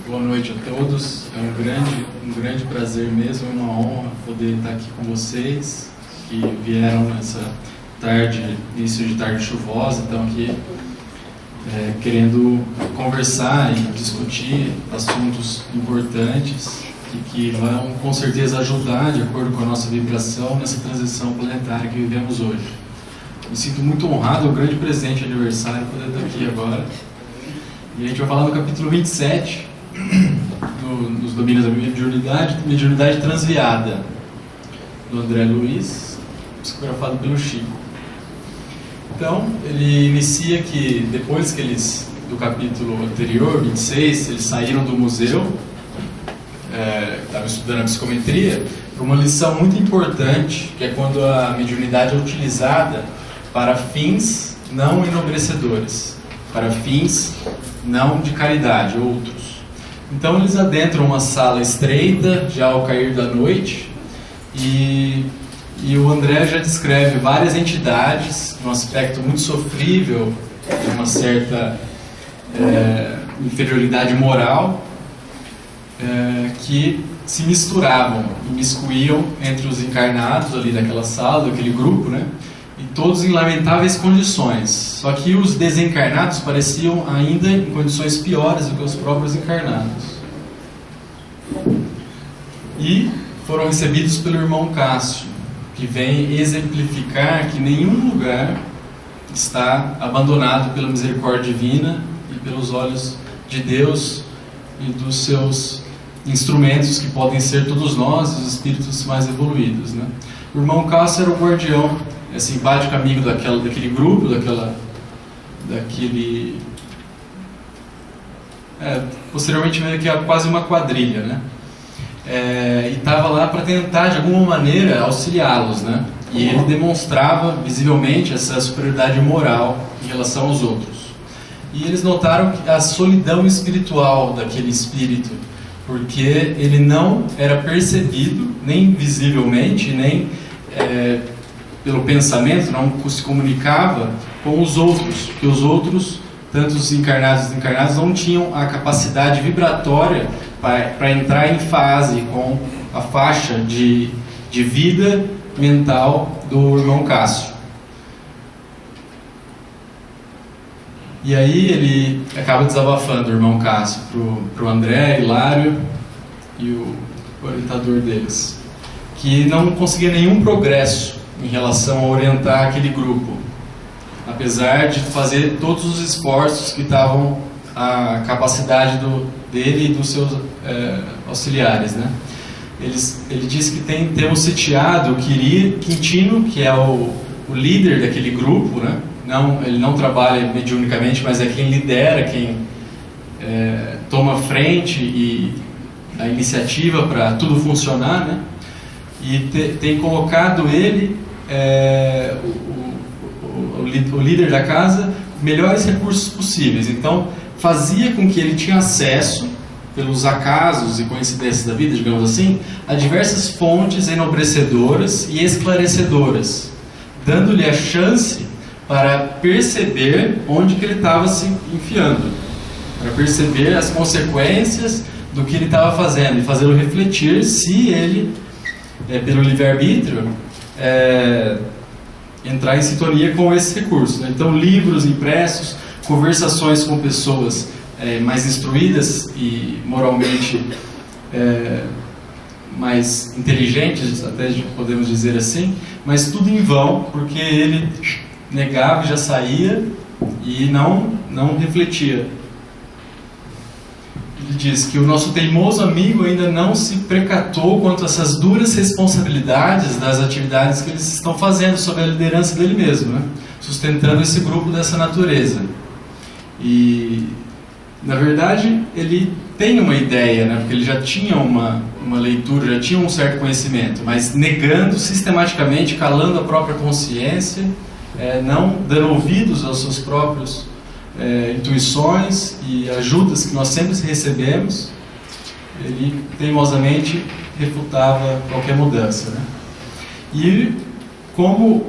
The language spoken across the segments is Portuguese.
Boa noite a todos. É um grande prazer mesmo, é uma honra poder estar aqui com vocês que vieram nessa tarde, início de tarde chuvosa, estão aqui querendo conversar e discutir assuntos importantes e que vão com certeza ajudar, de acordo com a nossa vibração, nessa transição planetária que vivemos hoje. Me sinto muito honrado, é um grande presente de aniversário poder estar aqui agora. E a gente vai falar no capítulo 27, nos domínios da mediunidade transviada, do André Luiz, psicografado pelo Chico. Então, ele inicia que depois que do capítulo anterior, 26, eles saíram do museu, estavam estudando a psicometria, uma lição muito importante, que é quando a mediunidade é utilizada para fins não enobrecedores, para fins não de caridade, outros. Então eles adentram uma sala estreita, já ao cair da noite, e o André já descreve várias entidades, num aspecto muito sofrível, de uma certa inferioridade moral, que se misturavam, imiscuíam entre os encarnados ali daquela sala, daquele grupo, né? E todos em lamentáveis condições. Só que os desencarnados pareciam ainda em condições piores do que os próprios encarnados. E foram recebidos pelo irmão Cássio, que vem exemplificar que nenhum lugar está abandonado pela misericórdia divina e pelos olhos de Deus e dos seus instrumentos, que podem ser todos nós, os espíritos mais evoluídos, né? O irmão Cássio era o guardião, simpático amigo daquele grupo, posteriormente meio que quase uma quadrilha, né? E estava lá para tentar de alguma maneira auxiliá-los, né? E ele demonstrava visivelmente essa superioridade moral em relação aos outros. E eles notaram a solidão espiritual daquele espírito, porque ele não era percebido nem visivelmente, nem pelo pensamento, não se comunicava com os outros, porque os outros, tanto os encarnados e desencarnados, não tinham a capacidade vibratória para entrar em fase com a faixa de vida mental do irmão Cássio. E aí ele acaba desabafando o irmão Cássio para o André, Hilário e o orientador deles, que não conseguia nenhum progresso em relação a orientar aquele grupo, apesar de fazer todos os esforços que estavam à capacidade dele e dos seus auxiliares, né? Ele disse que temos sitiado o Quintino, que é o líder daquele grupo, né? Ele não trabalha mediunicamente, mas é quem lidera, quem toma frente e a iniciativa para tudo funcionar, né? E tem colocado ele, o líder da casa, melhores recursos possíveis. Então, fazia com que ele tinha acesso, pelos acasos e coincidências da vida, digamos assim, a diversas fontes enobrecedoras e esclarecedoras, dando-lhe a chance para perceber onde que ele estava se enfiando, para perceber as consequências do que ele estava fazendo e fazê-lo refletir se ele, pelo livre-arbítrio, entrar em sintonia com esse recurso, né? Então, livros impressos, conversações com pessoas mais instruídas e moralmente mais inteligentes, até podemos dizer assim, mas tudo em vão, porque ele negava e já saía e não refletia. Ele diz que o nosso teimoso amigo ainda não se precatou quanto a essas duras responsabilidades das atividades que eles estão fazendo sob a liderança dele mesmo, né? Sustentando esse grupo dessa natureza. E, na verdade, ele tem uma ideia, né? Porque ele já tinha uma leitura, já tinha um certo conhecimento, mas negando sistematicamente, calando a própria consciência, não dando ouvidos aos seus próprios intuições e ajudas que nós sempre recebemos, ele teimosamente refutava qualquer mudança, né? E como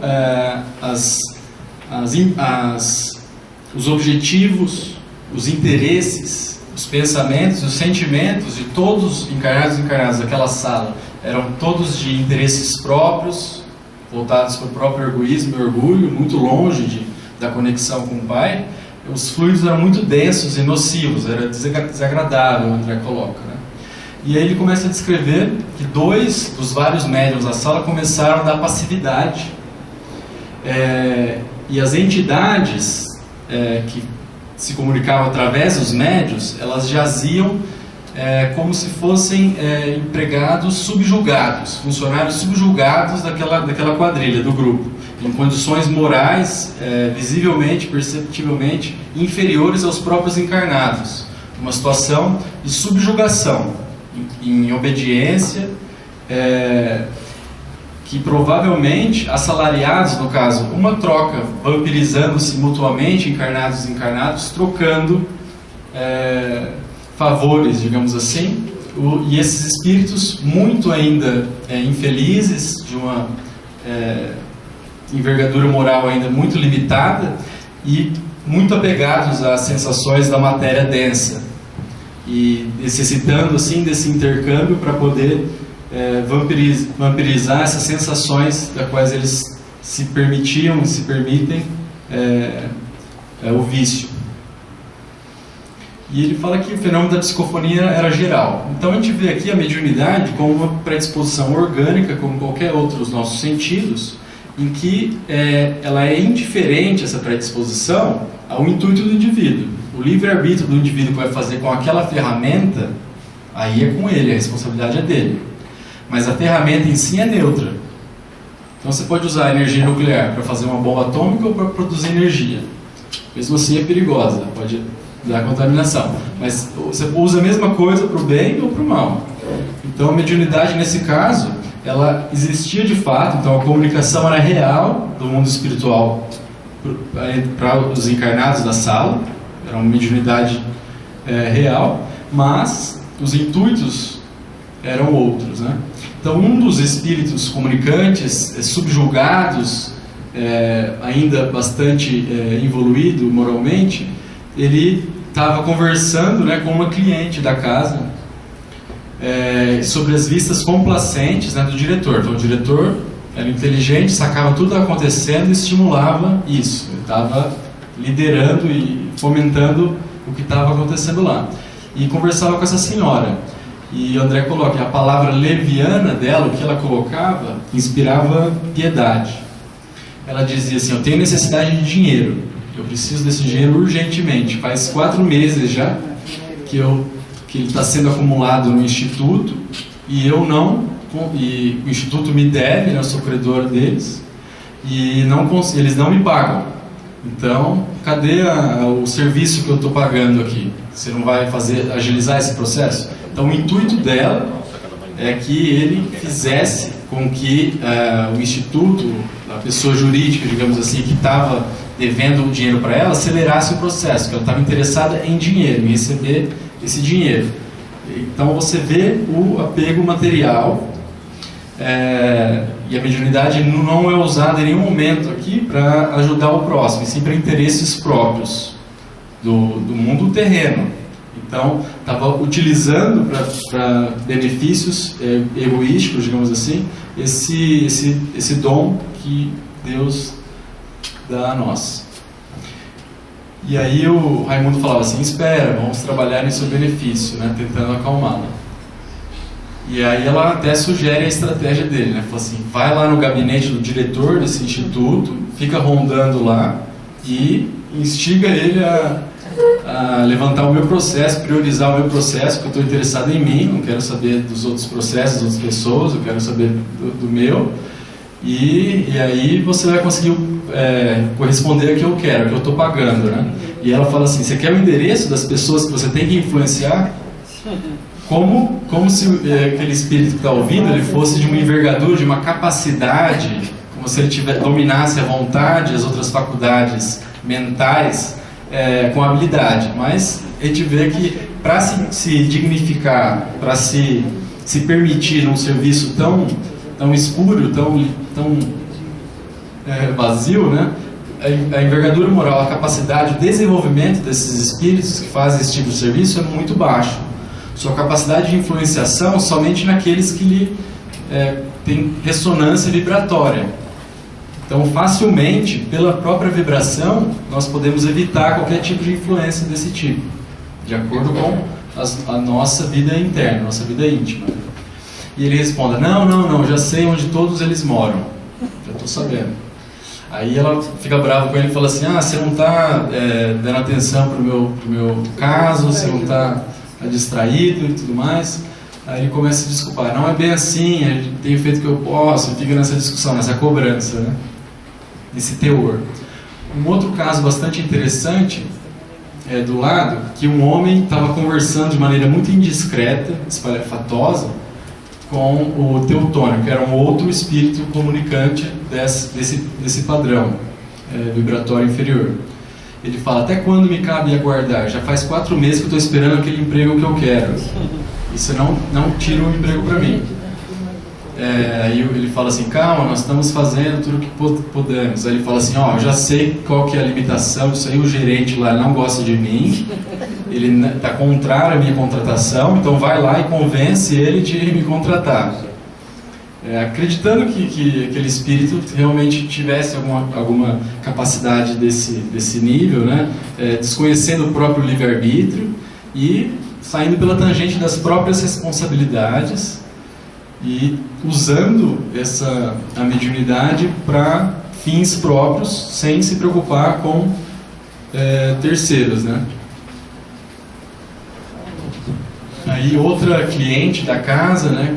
os objetivos, os interesses, os os pensamentos, os sentimentos de todos encarnados e encarnados daquela sala eram todos de interesses próprios, voltados para o próprio egoísmo e orgulho, muito longe da conexão com o Pai, os fluidos eram muito densos e nocivos, era desagradável, o André coloca, né? E aí ele começa a descrever que 2 dos vários médiuns da sala começaram a dar passividade. E as entidades que se comunicavam através dos médiuns, elas jaziam como se fossem empregados subjugados, funcionários subjugados daquela quadrilha, do grupo, em condições morais visivelmente, perceptivelmente inferiores aos próprios encarnados, uma situação de subjugação, em obediência, que provavelmente assalariados, no caso, uma troca, vampirizando-se mutuamente, encarnados e desencarnados, trocando favores, digamos assim, e esses espíritos muito ainda infelizes, de uma envergadura moral ainda muito limitada e muito apegados às sensações da matéria densa e necessitando assim desse intercâmbio para poder vampirizar essas sensações das quais eles se permitiam e se permitem o vício. E ele fala que o fenômeno da psicofonia era geral. Então a gente vê aqui a mediunidade como uma predisposição orgânica, como qualquer outro dos nossos sentidos, em que ela é indiferente, essa predisposição, ao intuito do indivíduo. O livre-arbítrio do indivíduo que vai fazer com aquela ferramenta, aí é com ele, a responsabilidade é dele. Mas a ferramenta em si é neutra. Então você pode usar a energia nuclear para fazer uma bomba atômica ou para produzir energia. Mesmo assim é perigosa, pode dar contaminação. Mas você usa a mesma coisa para o bem ou para o mal. Então a mediunidade nesse caso, ela existia de fato, então a comunicação era real do mundo espiritual para os encarnados da sala, era uma mediunidade real, mas os intuitos eram outros, né? Então um dos espíritos comunicantes subjugados, ainda bastante evoluído moralmente, ele estava conversando, né, com uma cliente da casa sobre as vistas complacentes, né, do diretor. Então o diretor era inteligente, sacava tudo acontecendo e estimulava isso. Ele estava liderando e fomentando o que estava acontecendo lá. E conversava com essa senhora. E André coloca que a palavra leviana dela, o que ela colocava, inspirava piedade. Ela dizia assim: eu tenho necessidade de dinheiro, eu preciso desse dinheiro urgentemente. Faz 4 meses já que ele está sendo acumulado no instituto e eu não, e o instituto me deve, né, eu sou credor deles, e eles não me pagam. Então, cadê o serviço que eu estou pagando aqui? Você não vai agilizar esse processo? Então o intuito dela é que ele fizesse com que o instituto, a pessoa jurídica, digamos assim, que estava devendo o dinheiro para ela, acelerasse o processo, que ela estava interessada em dinheiro, em receber esse dinheiro. Então você vê o apego material, e a mediunidade não é usada em nenhum momento aqui para ajudar o próximo, e sim para interesses próprios do mundo terreno. Então, estava utilizando para benefícios egoísticos, digamos assim, esse dom que Deus dá a nós. E aí o Raimundo falava assim: espera, vamos trabalhar em seu benefício, né, tentando acalmá-la. E aí ela até sugere a estratégia dele, né, falou assim: vai lá no gabinete do diretor desse instituto, fica rondando lá e instiga ele a levantar o meu processo, priorizar o meu processo, porque eu estou interessado em mim, não quero saber dos outros processos, das outras pessoas, eu quero saber do meu, e aí você vai conseguir corresponder ao que eu quero, ao que eu estou pagando, né? E ela fala assim: você quer o endereço das pessoas que você tem que influenciar? Como se aquele espírito que está ouvindo, ele fosse de uma envergadura, de uma capacidade, como se ele dominasse a vontade, as outras faculdades mentais, com habilidade. Mas a gente vê que para se dignificar, para se permitir num serviço tão espúrio, tão vazio, né, a envergadura moral, a capacidade, o desenvolvimento desses espíritos que fazem esse tipo de serviço é muito baixo. Sua capacidade de influenciação somente naqueles que lhe têm ressonância vibratória. Então, facilmente, pela própria vibração, nós podemos evitar qualquer tipo de influência desse tipo, de acordo com a nossa vida interna, nossa vida íntima. E ele responde: não, já sei onde todos eles moram, já estou sabendo. Aí ela fica brava com ele e fala assim: você não está dando atenção para o meu caso, você não está distraído e tudo mais. Aí ele começa a se desculpar: não é bem assim, eu tenho feito o que eu posso, e fica nessa discussão, nessa cobrança, né? Esse teor. Um outro caso bastante interessante do lado, que um homem estava conversando de maneira muito indiscreta, espalhafatosa, com o Teutônio, que era um outro espírito comunicante desse padrão vibratório inferior. Ele fala: até quando me cabe aguardar? Já faz 4 meses que eu estou esperando aquele emprego que eu quero. E você não tira um emprego para mim. Aí ele fala assim: calma, nós estamos fazendo tudo o que podemos. Aí ele fala assim: eu já sei qual que é a limitação disso aí, o gerente lá não gosta de mim, ele está contrário à minha contratação, então vai lá e convence ele de me contratar. Acreditando que aquele espírito realmente tivesse alguma capacidade desse nível, né? Desconhecendo o próprio livre-arbítrio e saindo pela tangente das próprias responsabilidades e usando a mediunidade para fins próprios, sem se preocupar com terceiros, né? Aí outra cliente da casa, né,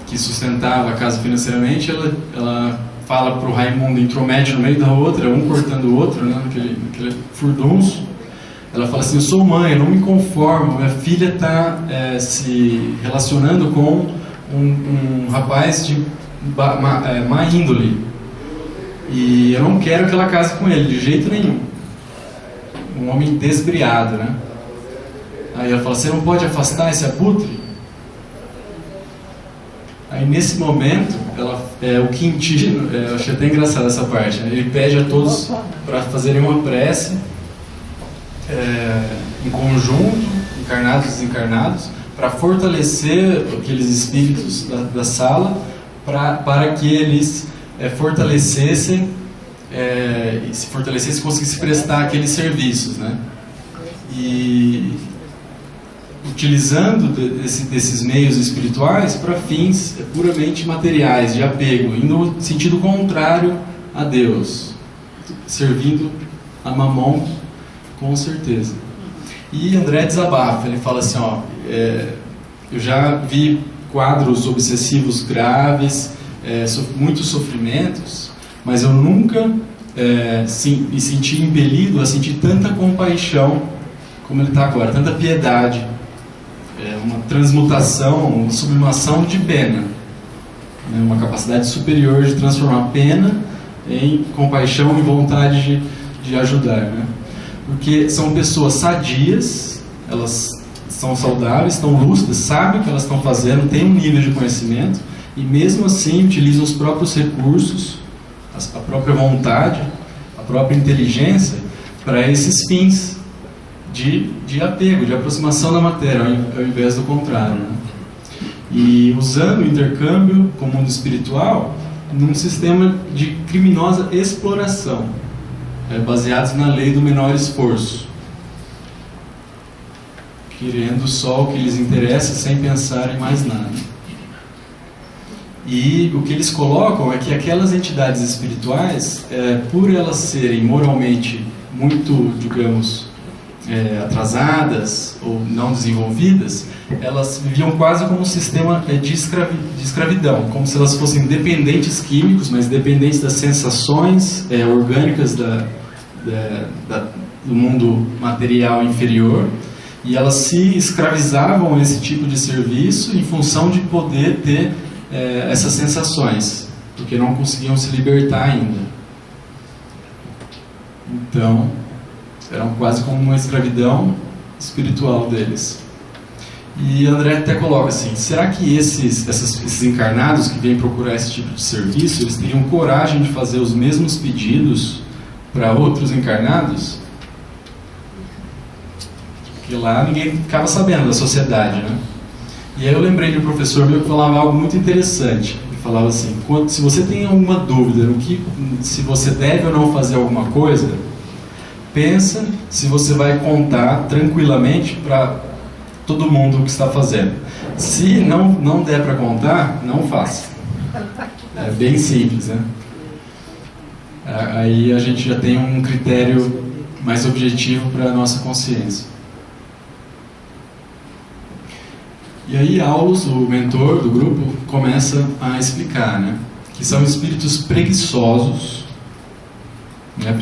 que sustentava a casa financeiramente, ela fala para o Raimundo, intromete no meio da outra, um cortando o outro, né, naquele furdunço. Ela fala assim: eu sou mãe, eu não me conformo, minha filha está se relacionando com um rapaz de má índole, e eu não quero que ela case com ele, de jeito nenhum. Um homem desbriado, né? Aí ela fala: você não pode afastar esse abutre? Aí nesse momento, o Quintino, eu achei até engraçada essa parte, né? Ele pede a todos para fazerem uma prece em conjunto, encarnados e desencarnados, para fortalecer aqueles espíritos da sala, para que eles fortalecessem, e se fortalecessem, conseguissem prestar aqueles serviços, né? E utilizando desses meios espirituais para fins puramente materiais, de apego, indo no sentido contrário a Deus, servindo a Mamon, com certeza. E André desabafa, ele fala assim: eu já vi quadros obsessivos graves, muitos sofrimentos, mas eu nunca me senti impelido a sentir tanta compaixão como ele está agora, tanta piedade, uma transmutação, uma sublimação de pena, né? Uma capacidade superior de transformar pena em compaixão e vontade de ajudar, né? Porque são pessoas sadias, elas são saudáveis, estão lúcidas, sabem o que elas estão fazendo, têm um nível de conhecimento e mesmo assim utilizam os próprios recursos, a própria vontade, a própria inteligência para esses fins de apego, de aproximação da matéria, ao invés do contrário, né? E usando o intercâmbio com o mundo espiritual num sistema de criminosa exploração, baseados na lei do menor esforço, querendo só o que lhes interessa sem pensar em mais nada. E o que eles colocam é que aquelas entidades espirituais, por elas serem moralmente muito, digamos, atrasadas ou não desenvolvidas, elas viviam quase como um sistema de escravidão, como se elas fossem dependentes químicos, mas dependentes das sensações orgânicas do mundo material inferior, e elas se escravizavam a esse tipo de serviço em função de poder ter essas sensações, porque não conseguiam se libertar ainda. Então, eram quase como uma escravidão espiritual deles. E André até coloca assim: será que esses encarnados que vêm procurar esse tipo de serviço, eles teriam coragem de fazer os mesmos pedidos para outros encarnados, porque lá ninguém ficava sabendo da sociedade, né? E aí eu lembrei de um professor meu que falava algo muito interessante. Ele falava assim: se você tem alguma dúvida se você deve ou não fazer alguma coisa, pensa se você vai contar tranquilamente para todo mundo o que está fazendo. Se não der para contar, não faça. É bem simples, né? Aí a gente já tem um critério mais objetivo para a nossa consciência. E aí Aulus, o mentor do grupo, começa a explicar, né, que são espíritos preguiçosos, né,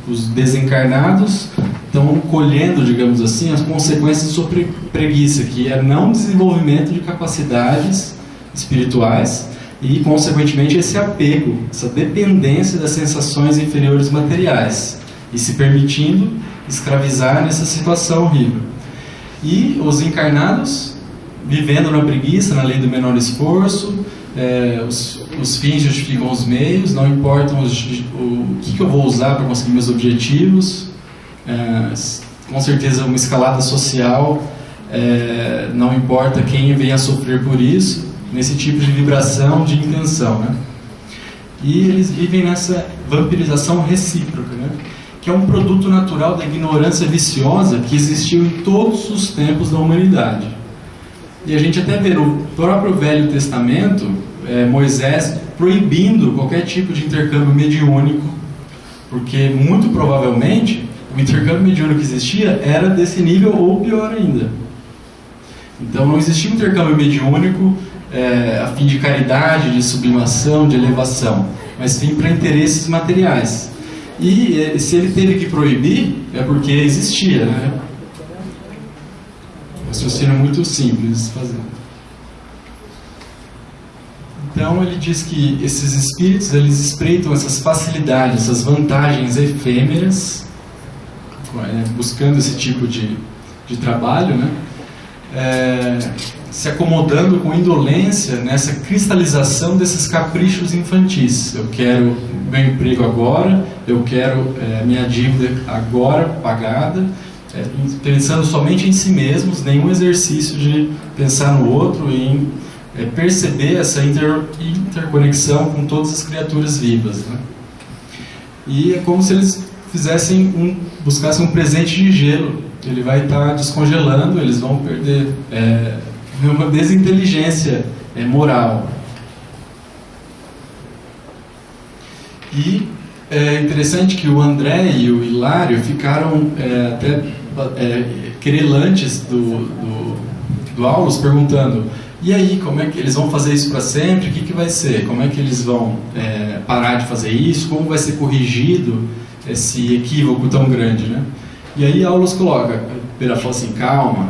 os desencarnados estão colhendo, digamos assim, as consequências de sua preguiça, que é não desenvolvimento de capacidades espirituais e, consequentemente, esse apego, essa dependência das sensações inferiores materiais e se permitindo escravizar nessa situação horrível. E os encarnados vivendo na preguiça, na lei do menor esforço, os fins justificam os meios, não importam o que eu vou usar para conseguir meus objetivos, com certeza uma escalada social, não importa quem venha a sofrer por isso, nesse tipo de vibração de intenção, né? E eles vivem nessa vampirização recíproca, né? Que é um produto natural da ignorância viciosa que existiu em todos os tempos da humanidade. E a gente até vê no próprio Velho Testamento, Moisés proibindo qualquer tipo de intercâmbio mediúnico, porque muito provavelmente o intercâmbio mediúnico que existia era desse nível ou pior ainda. Então não existia um intercâmbio mediúnico a fim de caridade, de sublimação, de elevação, mas sim para interesses materiais. E se ele teve que proibir, é porque existia, né? Raciocínio muito simples de fazer. Então ele diz que esses espíritos, eles espreitam essas facilidades, essas vantagens efêmeras, buscando esse tipo de trabalho, né? Se acomodando com indolência nessa cristalização desses caprichos infantis. Eu quero meu emprego agora, eu quero minha dívida agora pagada, pensando somente em si mesmos, nenhum exercício de pensar no outro e em perceber essa interconexão com todas as criaturas vivas, né? E é como se eles buscassem um presente de gelo. Ele vai estar descongelando, eles vão perder uma desinteligência moral. E é interessante que o André e o Hilário ficaram até querelantes do Aulus, perguntando: e aí, como é que eles vão fazer isso para sempre? O que vai ser? Como é que eles vão parar de fazer isso? Como vai ser corrigido esse equívoco tão grande, né? E aí Aulus coloca, ele fala assim: calma.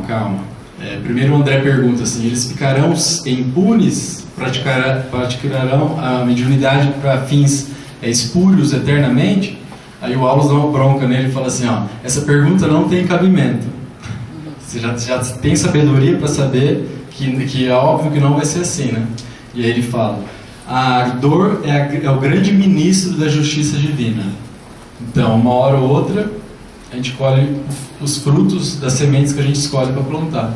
Primeiro o André pergunta assim: eles ficarão impunes, praticarão a mediunidade para fins espúrios eternamente? Aí o Aulus dá uma bronca nele e fala assim: essa pergunta não tem cabimento. Você já tem sabedoria para saber que é óbvio que não vai ser assim, né? E aí ele fala: a dor é o grande ministro da justiça divina. Então, uma hora ou outra, a gente colhe os frutos das sementes que a gente escolhe para plantar.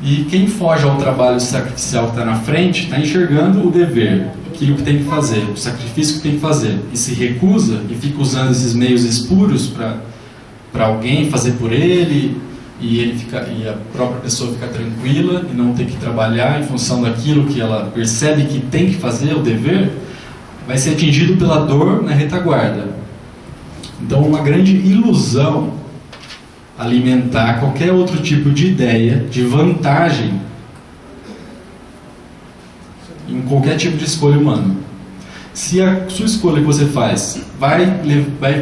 E quem foge ao trabalho sacrificial que está na frente, está enxergando o dever, aquilo que tem que fazer, o sacrifício que tem que fazer, e se recusa e fica usando esses meios espúrios para alguém fazer por ele, e a própria pessoa fica tranquila e não ter que trabalhar em função daquilo que ela percebe que tem que fazer, o dever, vai ser atingido pela dor na retaguarda. Então, uma grande ilusão alimentar qualquer outro tipo de ideia, de vantagem em qualquer tipo de escolha humana. Se a sua escolha que você faz vai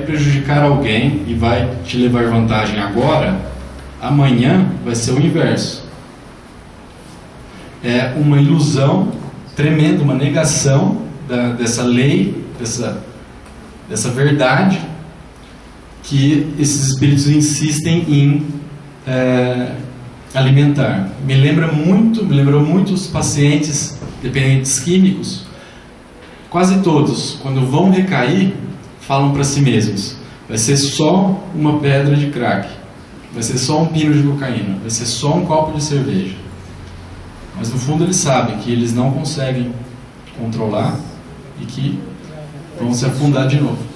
prejudicar alguém e vai te levar vantagem agora, amanhã vai ser o inverso. É uma ilusão tremenda, uma negação dessa lei, dessa verdade que esses espíritos insistem em alimentar. Me lembrou muito os pacientes dependentes químicos. Quase todos, quando vão recair, falam para si mesmos: vai ser só uma pedra de crack, vai ser só um pino de cocaína, vai ser só um copo de cerveja. Mas no fundo eles sabem que eles não conseguem controlar e que vão se afundar de novo.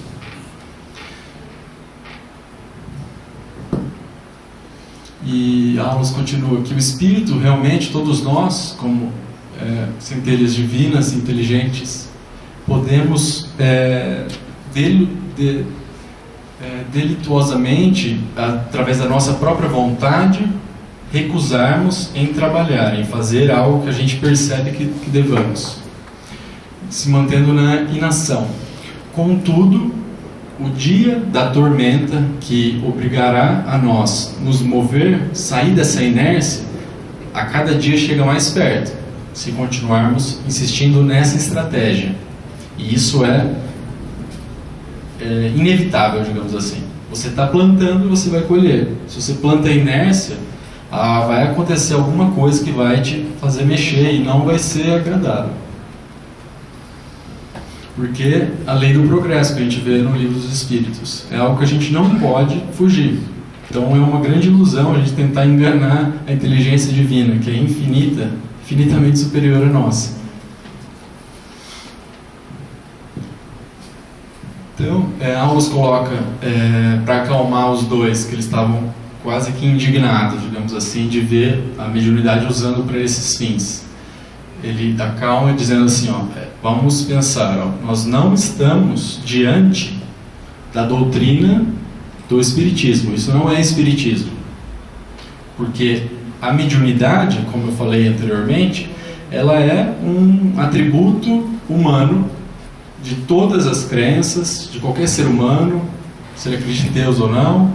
E a aula continua que o Espírito, realmente, todos nós, como centelhas divinas, inteligentes, podemos delituosamente, através da nossa própria vontade, recusarmos em trabalhar, em fazer algo que a gente percebe que devamos, se mantendo na inação. Contudo, o dia da tormenta que obrigará a nós nos mover, sair dessa inércia, a cada dia chega mais perto, se continuarmos insistindo nessa estratégia. E isso é inevitável, digamos assim. Você está plantando e você vai colher. Se você planta a inércia, vai acontecer alguma coisa que vai te fazer mexer e não vai ser agradável. Porque a lei do progresso que a gente vê no Livro dos Espíritos é algo que a gente não pode fugir. Então é uma grande ilusão a gente tentar enganar a inteligência divina, que é infinitamente superior à nossa. Então, Aulos coloca, para acalmar os dois, que eles estavam quase que indignados, digamos assim, de ver a mediunidade usando para esses fins. Ele acalma dizendo assim, vamos pensar, nós não estamos diante da doutrina do Espiritismo, isso não é Espiritismo, porque a mediunidade, como eu falei anteriormente, ela é um atributo humano de todas as crenças, de qualquer ser humano, se ele acredita em Deus ou não.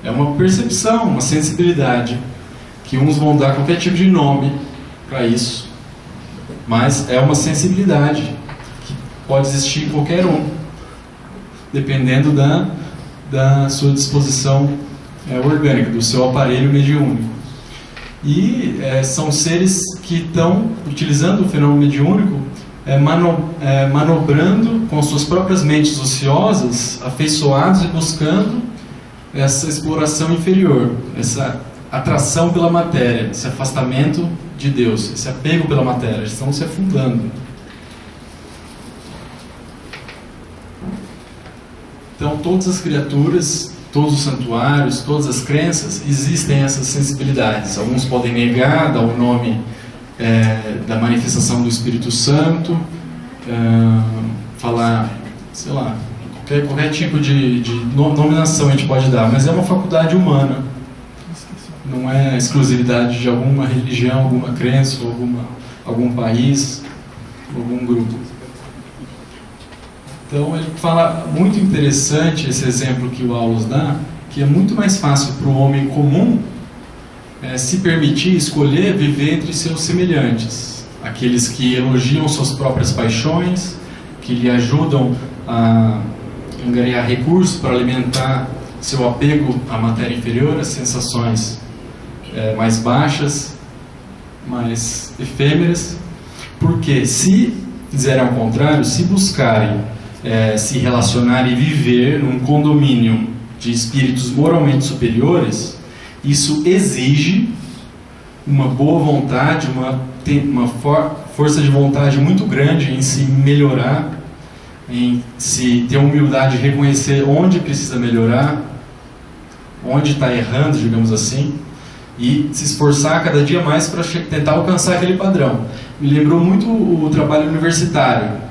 É uma percepção, uma sensibilidade, que uns vão dar qualquer tipo de nome para isso. Mas é uma sensibilidade que pode existir em qualquer um, dependendo da sua disposição orgânica, do seu aparelho mediúnico. E são seres que estão utilizando o fenômeno mediúnico, manobrando com suas próprias mentes ociosas, afeiçoados e buscando essa exploração inferior, essa atração pela matéria, esse afastamento de Deus, esse apego pela matéria. Eles estão se afundando. Então todas as criaturas, todos os santuários, todas as crenças, existem essas sensibilidades. Alguns podem negar, dar o nome da manifestação do Espírito Santo, falar, sei lá, qualquer tipo de nominação a gente pode dar, mas é uma faculdade humana. Não é exclusividade de alguma religião, alguma crença, ou algum país, algum grupo. Então ele fala, muito interessante esse exemplo que o Aulos dá, que é muito mais fácil para o homem comum se permitir escolher viver entre seus semelhantes, aqueles que elogiam suas próprias paixões, que lhe ajudam a angariar recursos para alimentar seu apego à matéria inferior, às sensações mais baixas, mais efêmeras. Porque se fizerem ao contrário, se buscarem se relacionar e viver num condomínio de espíritos moralmente superiores, isso exige uma boa vontade, uma força de vontade muito grande em se melhorar, em se ter humildade de reconhecer onde precisa melhorar, onde está errando, digamos assim, e se esforçar cada dia mais para tentar alcançar aquele padrão. Me lembrou muito o trabalho universitário,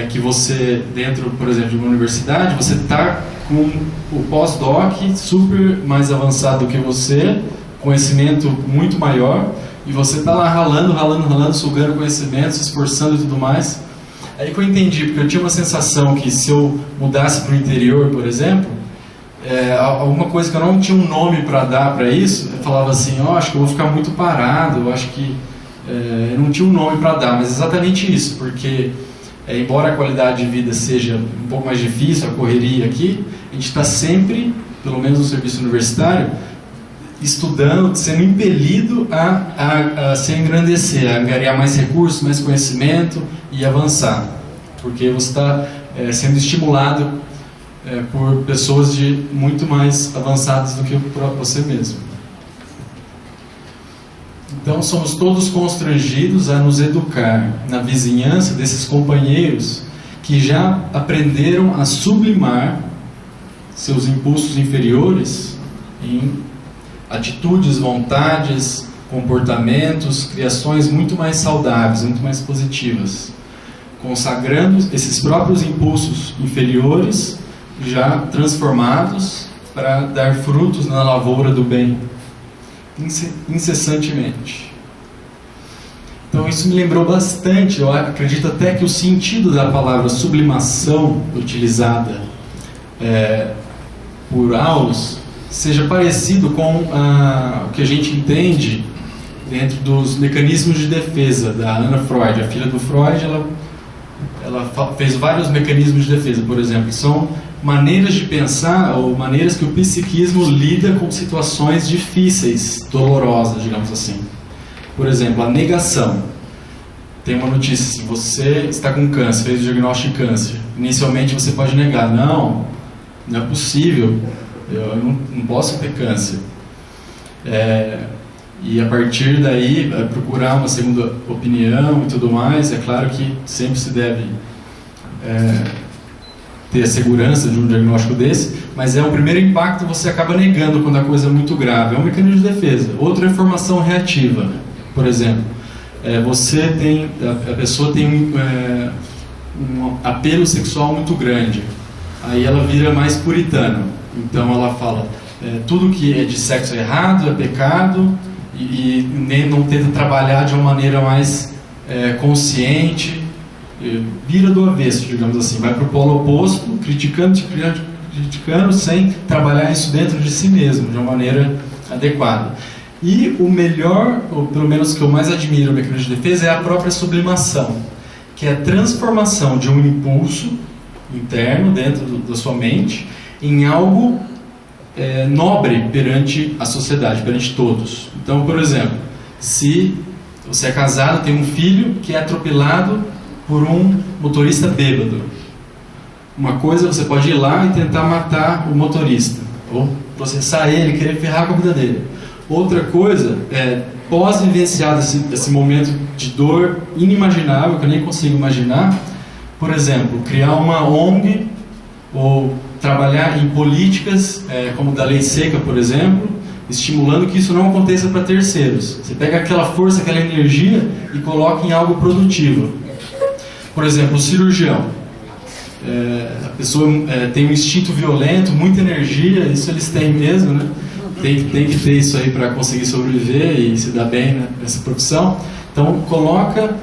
que você, dentro, por exemplo, de uma universidade, você está com o pós-doc super mais avançado do que você, conhecimento muito maior, e você está lá ralando, sugando conhecimento, se esforçando e tudo mais. Aí que eu entendi, porque eu tinha uma sensação que se eu mudasse para o interior, por exemplo, alguma coisa que eu não tinha um nome para dar para isso, eu falava assim, acho que eu vou ficar muito parado, eu acho que eu não tinha um nome para dar, mas exatamente isso, porque embora a qualidade de vida seja um pouco mais difícil, a correria aqui, a gente está sempre, pelo menos no serviço universitário, estudando, sendo impelido a se engrandecer, a angariar mais recursos, mais conhecimento e avançar. Porque você está sendo estimulado por pessoas muito mais avançadas do que você mesmo. Então somos todos constrangidos a nos educar na vizinhança desses companheiros que já aprenderam a sublimar seus impulsos inferiores em atitudes, vontades, comportamentos, criações muito mais saudáveis, muito mais positivas, consagrando esses próprios impulsos inferiores já transformados para dar frutos na lavoura do bem, incessantemente. Então isso me lembrou bastante, eu acredito até que o sentido da palavra sublimação utilizada por Aulus seja parecido com o que a gente entende dentro dos mecanismos de defesa da Anna Freud. A filha do Freud, ela fez vários mecanismos de defesa, por exemplo, são maneiras de pensar ou maneiras que o psiquismo lida com situações difíceis, dolorosas, digamos assim. Por exemplo, a negação. Tem uma notícia assim: você está com câncer, fez o diagnóstico de câncer. Inicialmente você pode negar: não é possível, eu não posso ter câncer. E a partir daí procurar uma segunda opinião e tudo mais. É claro que sempre se deve ter a segurança de um diagnóstico desse, mas o primeiro impacto você acaba negando quando a coisa é muito grave. É um mecanismo de defesa. Outra é informação reativa. Por exemplo, a pessoa tem um apelo sexual muito grande, aí ela vira mais puritana. Então ela fala: tudo que é de sexo errado é pecado, e nem não tenta trabalhar de uma maneira mais consciente, vira do avesso, digamos assim, vai para o polo oposto, criticando sem trabalhar isso dentro de si mesmo de uma maneira adequada. E o melhor, ou pelo menos o que eu mais admiro no mecanismo de defesa, é a própria sublimação, que é a transformação de um impulso interno dentro da sua mente em algo nobre perante a sociedade, perante todos. Então, por exemplo, se você é casado, tem um filho que é atropelado por um motorista bêbado, uma coisa, você pode ir lá e tentar matar o motorista, ou processar ele, querer ferrar com a vida dele. Outra coisa pós-vivenciar esse momento de dor inimaginável, que eu nem consigo imaginar, por exemplo, criar uma ONG ou trabalhar em políticas como da lei seca, por exemplo, estimulando que isso não aconteça para terceiros. Você pega aquela força, aquela energia e coloca em algo produtivo. Por exemplo, o cirurgião. A pessoa tem um instinto violento, muita energia, isso eles têm mesmo, né? Tem que ter isso aí para conseguir sobreviver e se dar bem, né, nessa profissão. Então coloca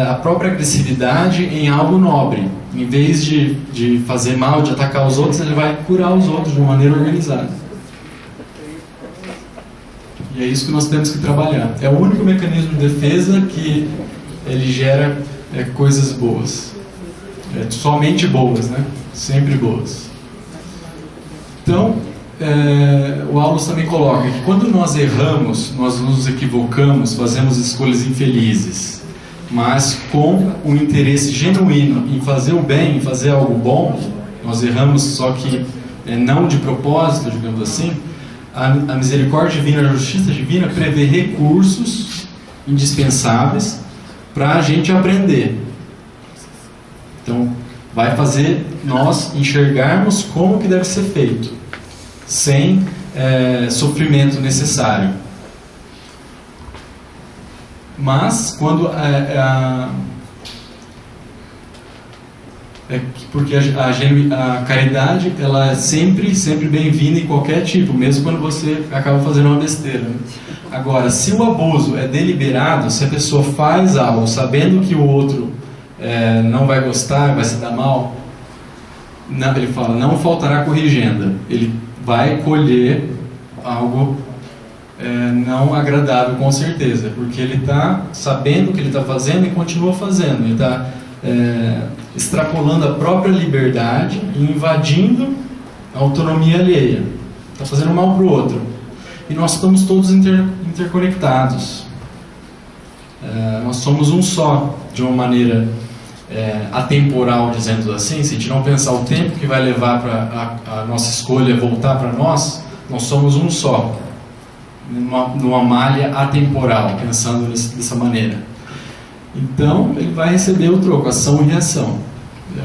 a própria agressividade em algo nobre. Em vez de fazer mal, de atacar os outros, ele vai curar os outros de uma maneira organizada. E é isso que nós temos que trabalhar. É o único mecanismo de defesa que ele gera coisas boas. Somente boas, né? Sempre boas. Então, o Aulus também coloca que quando nós erramos, nós nos equivocamos, fazemos escolhas infelizes, mas com um interesse genuíno em fazer o bem, em fazer algo bom, nós erramos só que não de propósito, digamos assim. A misericórdia divina, a justiça divina prevê recursos indispensáveis para a gente aprender. Então, vai fazer nós enxergarmos como que deve ser feito, sem sofrimento necessário. Mas, quando porque a caridade, ela é sempre bem-vinda em qualquer tipo, mesmo quando você acaba fazendo uma besteira, né? Agora, se o abuso é deliberado, se a pessoa faz algo sabendo que o outro não vai gostar, vai se dar mal, ele fala: não faltará corrigenda. Ele vai colher algo não agradável, com certeza, porque ele está sabendo o que ele está fazendo e continua fazendo. Ele está extrapolando a própria liberdade e invadindo a autonomia alheia. Está fazendo mal para o outro. E nós estamos todos interconectados. Nós somos um só, de uma maneira atemporal, dizendo assim, se a gente não pensar o tempo que vai levar para a nossa escolha voltar para nós somos um só, numa malha atemporal, pensando dessa maneira. Então, ele vai receber o troco, ação e reação. É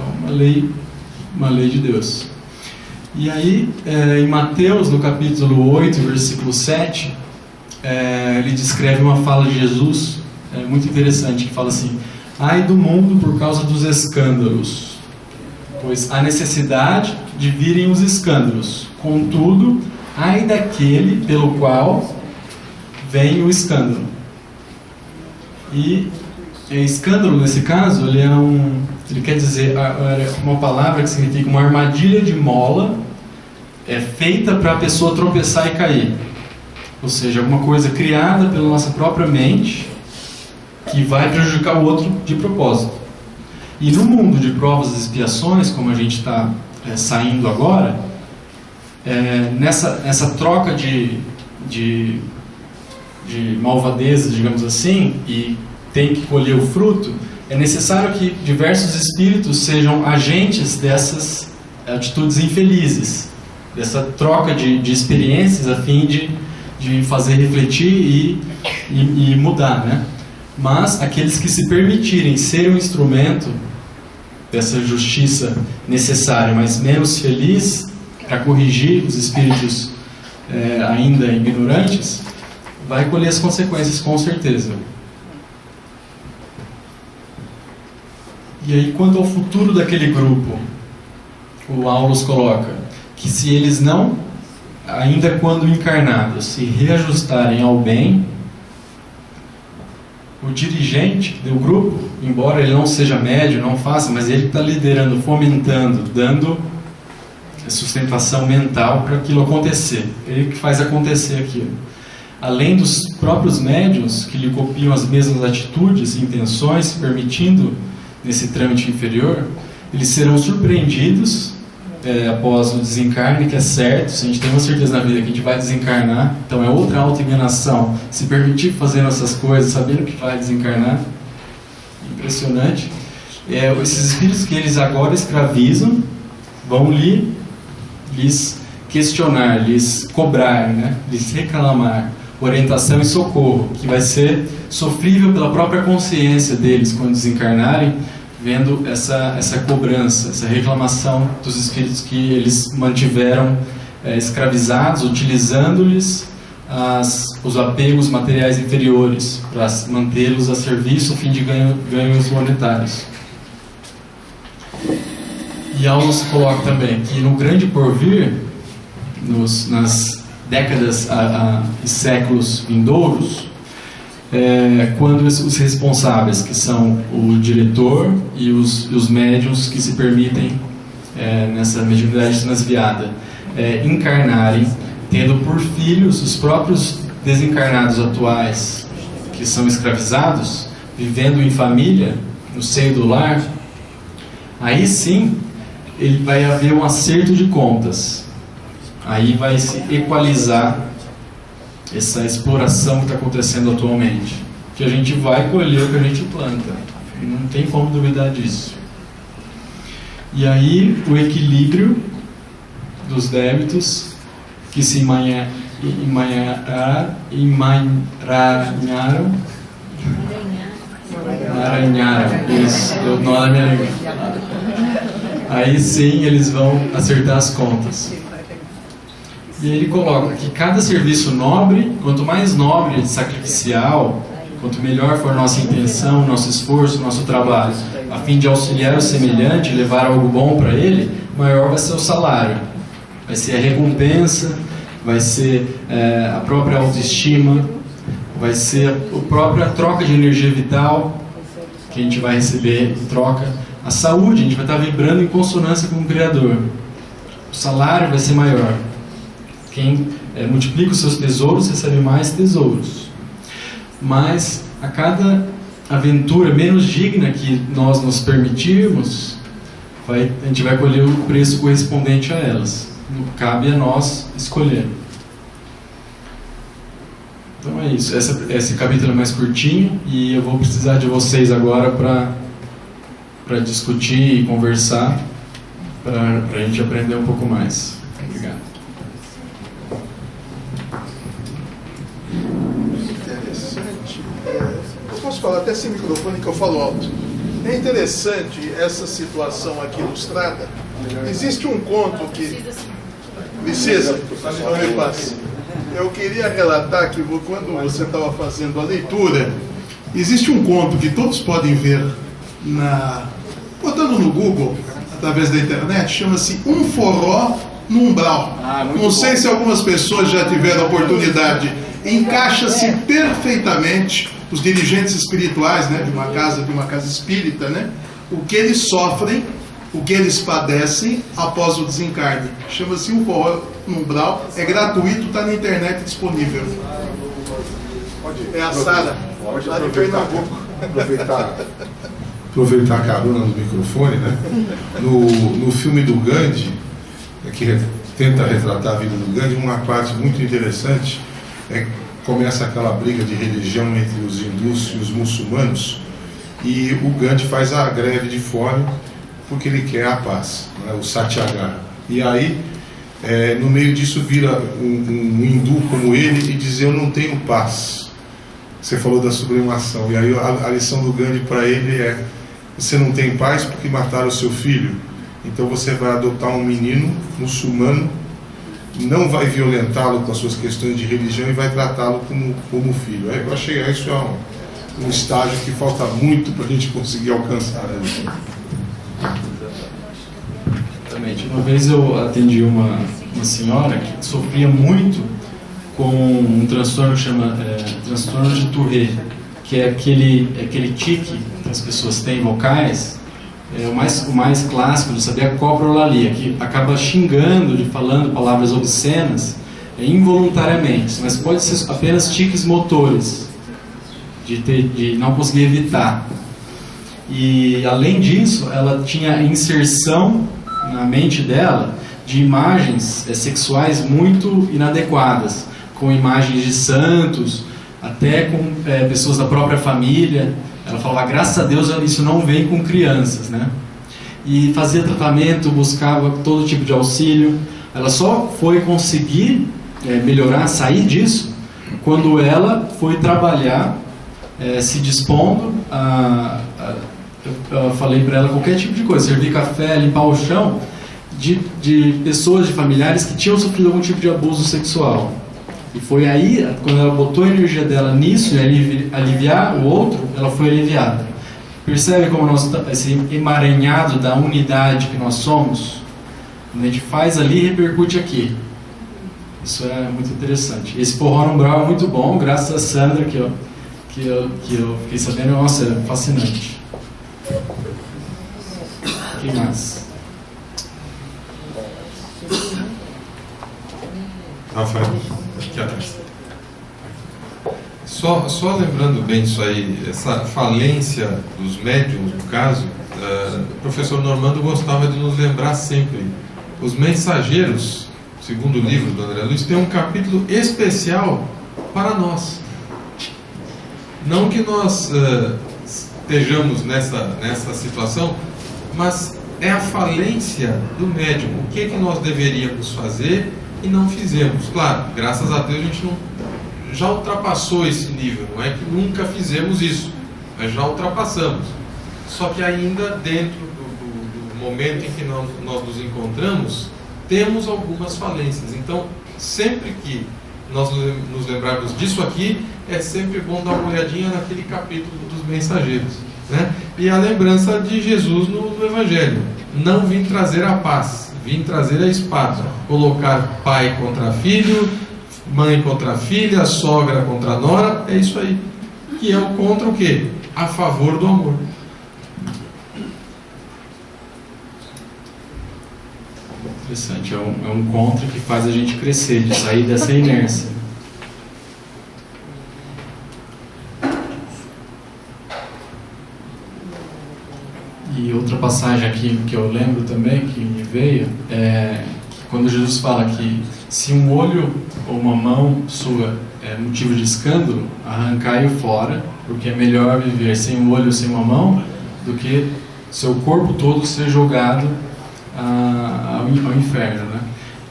uma lei de Deus. E aí, em Mateus, no capítulo 8, versículo 7, ele descreve uma fala de Jesus, muito interessante, que fala assim: ai do mundo por causa dos escândalos, pois há necessidade de virem os escândalos. Contudo, ai daquele pelo qual vem o escândalo. E escândalo, nesse caso, ele quer dizer uma palavra que significa uma armadilha de mola, feita para a pessoa tropeçar e cair. Ou seja, alguma coisa criada pela nossa própria mente que vai prejudicar o outro de propósito. E no mundo de provas e expiações, como a gente está saindo agora, nessa troca de malvadezas, digamos assim, e tem que colher o fruto, é necessário que diversos espíritos sejam agentes dessas atitudes infelizes, dessa troca de experiências a fim de fazer refletir e mudar, né? Mas aqueles que se permitirem ser um instrumento dessa justiça necessária, mas menos feliz, para corrigir os espíritos ainda ignorantes, vai colher as consequências com certeza. E aí, quanto ao futuro daquele grupo, o Aulus coloca que se eles não, ainda quando encarnados, se reajustarem ao bem, o dirigente do grupo, embora ele não seja médio, não faça, mas ele está liderando, fomentando, dando sustentação mental para aquilo acontecer. Ele que faz acontecer aquilo. Além dos próprios médiuns que lhe copiam as mesmas atitudes e intenções, permitindo nesse trâmite inferior, eles serão surpreendidos após o desencarne, que é certo. Se a gente tem uma certeza na vida que a gente vai desencarnar, então é outra auto-enganação, se permitir fazer essas coisas, sabendo que vai desencarnar. Impressionante. Esses espíritos que eles agora escravizam vão lhes questionar, lhes cobrar, né? Lhes reclamar orientação e socorro, que vai ser sofrível pela própria consciência deles quando desencarnarem, vendo essa cobrança, essa reclamação dos espíritos que eles mantiveram escravizados, utilizando-lhes os apegos materiais inferiores para mantê-los a serviço a fim de ganhos monetários. E Aulus coloca também que no grande porvir, nas décadas e séculos vindouros, quando os responsáveis, que são o diretor e os médiuns que se permitem nessa mediunidade transviada, encarnarem, tendo por filhos os próprios desencarnados atuais que são escravizados, vivendo em família, no seio do lar, aí sim vai haver um acerto de contas. Aí vai se equalizar essa exploração que está acontecendo atualmente, que a gente vai colher o que a gente planta, não tem como duvidar disso. E aí o equilíbrio dos débitos que se emaranharam, isso, eu não era minha língua. Aí sim eles vão acertar as contas. E ele coloca que cada serviço nobre, quanto mais nobre, sacrificial, quanto melhor for nossa intenção, nosso esforço, nosso trabalho, a fim de auxiliar o semelhante, levar algo bom para ele, maior vai ser o salário. Vai ser a recompensa, vai ser a própria autoestima, vai ser a própria troca de energia vital que a gente vai receber em troca. A saúde, a gente vai estar vibrando em consonância com o Criador. O salário vai ser maior. Quem multiplica os seus tesouros recebe mais tesouros. Mas a cada aventura menos digna que nós nos permitirmos, a gente vai colher o preço correspondente a elas. Não cabe a nós escolher. Então é isso. Esse capítulo é mais curtinho e eu vou precisar de vocês agora para para discutir e conversar, para a gente aprender um pouco mais. Obrigado. Interessante. Eu posso falar até sem microfone que eu falo alto. É interessante essa situação aqui ilustrada. Existe um conto que... Precisa? Então me passe. Eu queria relatar que quando você estava fazendo a leitura, existe um conto que todos podem ver botando no Google, através da internet, chama-se Um Forró no Umbral. Não sei se algumas pessoas já tiveram a oportunidade. Encaixa-se perfeitamente os dirigentes espirituais, né, de uma casa espírita, né, o que eles sofrem, o que eles padecem após o desencarne. Chama-se Um Forró no Umbral, é gratuito, está na internet disponível. É a Sara, lá de Pernambuco. Aproveitar a carona no microfone, né? No filme do Gandhi, que tenta retratar a vida do Gandhi, uma parte muito interessante começa aquela briga de religião entre os hindus e os muçulmanos, e o Gandhi faz a greve de fome porque ele quer a paz, né? O Satyagraha. E aí, no meio disso, vira um hindu como ele e diz: eu não tenho paz. Você falou da sublimação, e aí a lição do Gandhi para ele é: você não tem paz porque mataram o seu filho, então você vai adotar um menino muçulmano, não vai violentá-lo com as suas questões de religião e vai tratá-lo como filho. Eu achei isso um estágio que falta muito para a gente conseguir alcançar, né? Exatamente. Uma vez eu atendi uma senhora que sofria muito com um transtorno que chama transtorno de Tourette, que é aquele tique que as pessoas têm vocais, o mais clássico de saber, a coprolalia, que acaba xingando, falando palavras obscenas involuntariamente, mas pode ser apenas tiques motores, de não conseguir evitar. E além disso, ela tinha inserção na mente dela de imagens sexuais muito inadequadas, com imagens de santos, até com pessoas da própria família. Ela falava: graças a Deus isso não vem com crianças, né? E fazia tratamento, buscava todo tipo de auxílio. Ela só foi conseguir melhorar, sair disso, quando ela foi trabalhar, se dispondo eu falei para ela qualquer tipo de coisa, servir café, limpar o chão, de pessoas, de familiares que tinham sofrido algum tipo de abuso sexual. E foi aí, quando ela botou a energia dela nisso, em aliviar o outro, ela foi aliviada. Percebe como esse emaranhado da unidade que nós somos, quando a gente faz ali, repercute aqui. Isso é muito interessante. Esse forró no umbral é muito bom, graças a Sandra, que eu fiquei sabendo. Nossa, é fascinante. Quem mais? Rafael, aqui atrás. Só lembrando bem disso aí, essa falência dos médiums, no caso, o professor Normando gostava de nos lembrar sempre. Os mensageiros, segundo o livro do André Luiz, tem um capítulo especial para nós. Não que nós estejamos nessa situação, mas é a falência do médium. O que nós deveríamos fazer e não fizemos. Claro, graças a Deus a gente já ultrapassou esse nível. Não é que nunca fizemos isso, mas já ultrapassamos. Só que ainda dentro do momento em que nós nos encontramos, temos algumas falências. Então, sempre que nós nos lembrarmos disso aqui, é sempre bom dar uma olhadinha naquele capítulo dos mensageiros, né? E a lembrança de Jesus no Evangelho: não vim trazer a paz, vim trazer a espada, colocar pai contra filho, mãe contra filha, sogra contra nora. É isso aí, que é o contra o quê? A favor do amor. Interessante, é um contra que faz a gente crescer, de sair dessa inércia. E outra passagem aqui que eu lembro também, que me veio, é que quando Jesus fala que se um olho ou uma mão sua é motivo de escândalo, arrancai-o fora, porque é melhor viver sem um olho ou sem uma mão do que seu corpo todo ser jogado ao inferno, né?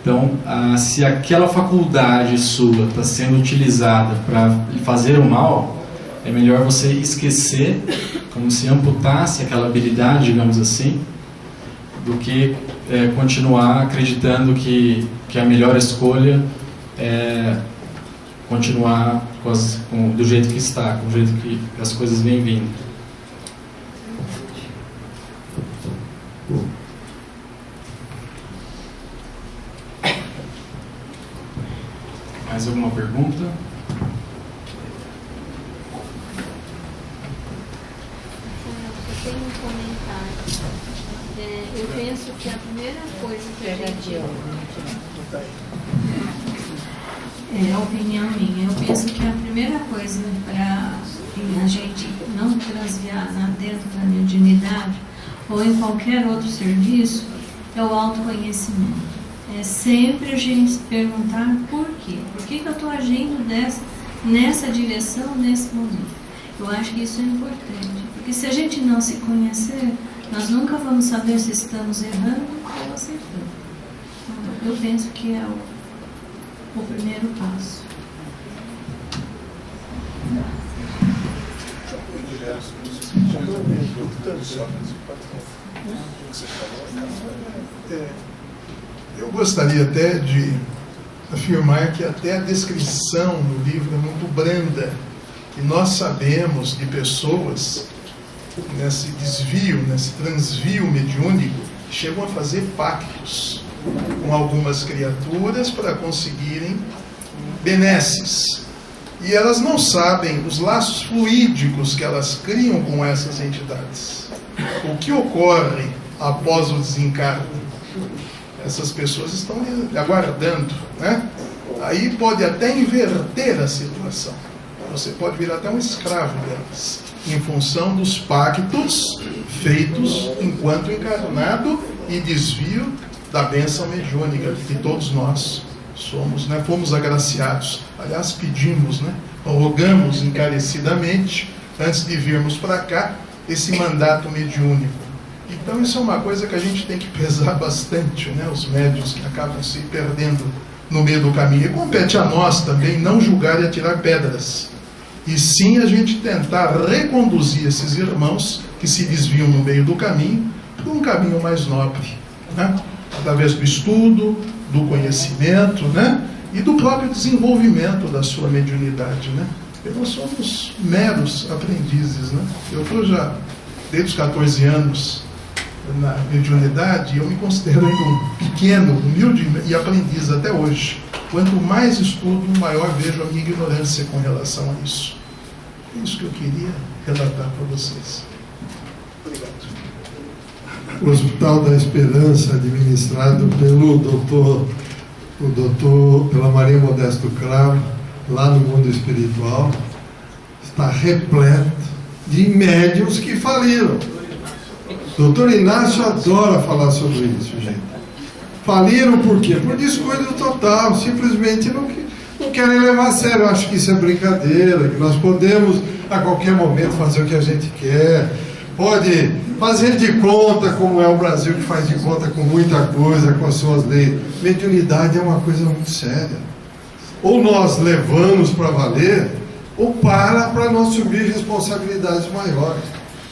Então, se aquela faculdade sua está sendo utilizada para fazer o mal, é melhor você esquecer, como se amputasse aquela habilidade, digamos assim, do que continuar acreditando que a melhor escolha é continuar do jeito que está, com o jeito que as coisas vêm vindo. Mais alguma pergunta? Eu tenho um comentário. Eu penso que a primeira coisa que a gente... É a opinião minha. Eu penso que a primeira coisa para a gente não transviar dentro da mediunidade ou em qualquer outro serviço é o autoconhecimento. É sempre a gente se perguntar por quê. Por que eu estou agindo nessa direção, nesse momento? Eu acho que isso é importante. Porque se a gente não se conhecer, nós nunca vamos saber se estamos errando ou acertando. Então, eu penso que é o primeiro passo. Eu gostaria até de afirmar que até a descrição no livro é muito branda. E nós sabemos de pessoas nesse desvio, nesse transvio mediúnico, que chegam a fazer pactos com algumas criaturas para conseguirem benesses. E elas não sabem os laços fluídicos que elas criam com essas entidades. O que ocorre após o desencarne? Essas pessoas estão aguardando, né? Aí pode até inverter a situação. Você pode virar até um escravo delas, em função dos pactos feitos enquanto encarnado e desvio da bênção mediúnica que todos nós somos, né? Fomos agraciados. Aliás, pedimos, né? Rogamos encarecidamente, antes de virmos para cá, esse mandato mediúnico. Então isso é uma coisa que a gente tem que pesar bastante, né? Os médiuns que acabam se perdendo no meio do caminho. E compete a nós também não julgar e atirar pedras. E sim a gente tentar reconduzir esses irmãos que se desviam no meio do caminho para um caminho mais nobre, né? Através do estudo, do conhecimento, né? E do próprio desenvolvimento da sua mediunidade, né? Porque nós somos meros aprendizes, né? Eu estou já desde os 14 anos na mediunidade, eu me considero ainda um pequeno, humilde e aprendiz até hoje. Quanto mais estudo, maior vejo a minha ignorância com relação a isso. É isso que eu queria relatar para vocês. Obrigado. O Hospital da Esperança, administrado pelo pela Maria Modesto Cravo, lá no mundo espiritual, está repleto de médiuns que faliram. Doutor Inácio adora falar sobre isso, gente. Faliram por quê? Por descuido total, simplesmente não querem levar a sério. Eu acho que isso é brincadeira, que nós podemos a qualquer momento fazer o que a gente quer, pode fazer de conta, como é o Brasil que faz de conta com muita coisa, com as suas leis. Mediunidade é uma coisa muito séria. Ou nós levamos para valer, ou para nós assumir responsabilidades maiores.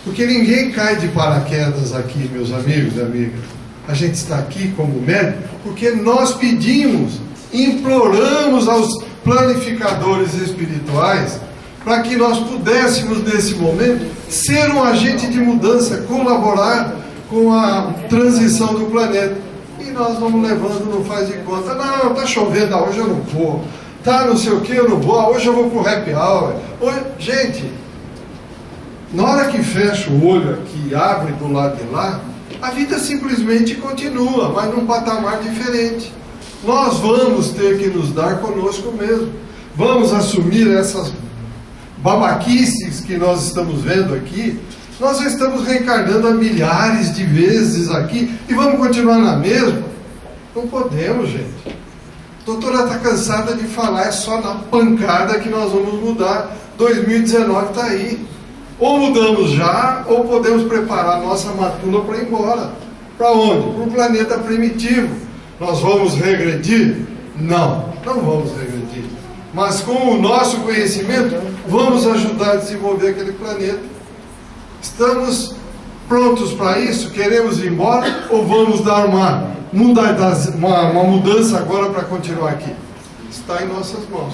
Porque ninguém cai de paraquedas aqui, meus amigos e amigas. A gente está aqui como médico porque nós pedimos, imploramos aos planificadores espirituais para que nós pudéssemos, nesse momento, ser um agente de mudança, colaborar com a transição do planeta. E nós vamos levando, não faz de conta. Não, está chovendo, hoje eu não vou. Tá não sei o que, eu não vou. Hoje eu vou pro happy hour. Gente, na hora que fecha o olho aqui e abre do lado de lá, a vida simplesmente continua, mas num patamar diferente. Nós vamos ter que nos dar conosco mesmo. Vamos assumir essas babaquices que nós estamos vendo aqui. Nós já estamos reencarnando há milhares de vezes aqui e vamos continuar na mesma? Não podemos, gente. A doutora está cansada de falar, é só na pancada que nós vamos mudar. 2019 está aí. Ou mudamos já, ou podemos preparar a nossa matula para ir embora. Para onde? Para o planeta primitivo. Nós vamos regredir? Não, não vamos regredir. Mas com o nosso conhecimento, vamos ajudar a desenvolver aquele planeta. Estamos prontos para isso? Queremos ir embora? Ou vamos dar uma mudança agora para continuar aqui? Está em nossas mãos.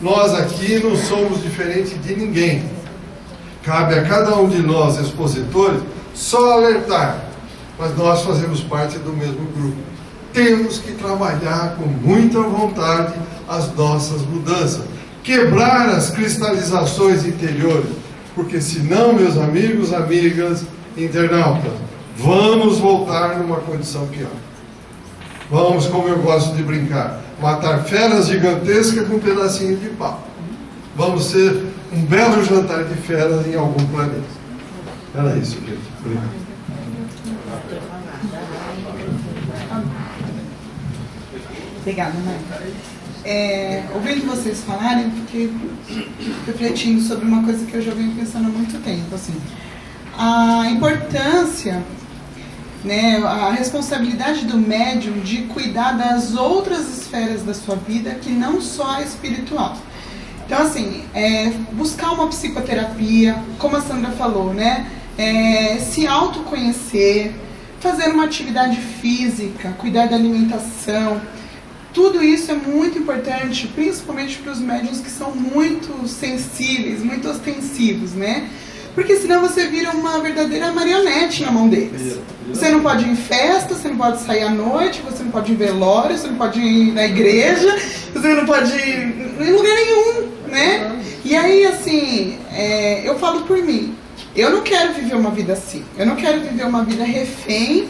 Nós aqui não somos diferentes de ninguém. Cabe a cada um de nós, expositores, só alertar. Mas nós fazemos parte do mesmo grupo. Temos que trabalhar com muita vontade as nossas mudanças. Quebrar as cristalizações interiores. Porque senão, meus amigos, amigas, internautas, vamos voltar numa condição pior. Vamos, como eu gosto de brincar, matar feras gigantescas com um pedacinho de pau. Vamos ser um belo jantar de feras em algum planeta. Era isso, gente. Obrigado. Obrigada, Maria. Ouvindo vocês falarem, eu fiquei refletindo sobre uma coisa que eu já venho pensando há muito tempo. Assim, a importância, né, a responsabilidade do médium de cuidar das outras esferas da sua vida, que não só a espiritual. Então, assim, buscar uma psicoterapia, como a Sandra falou, né? Se autoconhecer, fazer uma atividade física, cuidar da alimentação. Tudo isso é muito importante, principalmente para os médiuns que são muito sensíveis, muito ostensivos, né? Porque senão você vira uma verdadeira marionete na mão deles. Você não pode ir em festa, você não pode sair à noite, você não pode ir em velório, você não pode ir na igreja, você não pode ir em lugar nenhum, né? E aí, assim, eu falo por mim, eu não quero viver uma vida assim. Eu não quero viver uma vida refém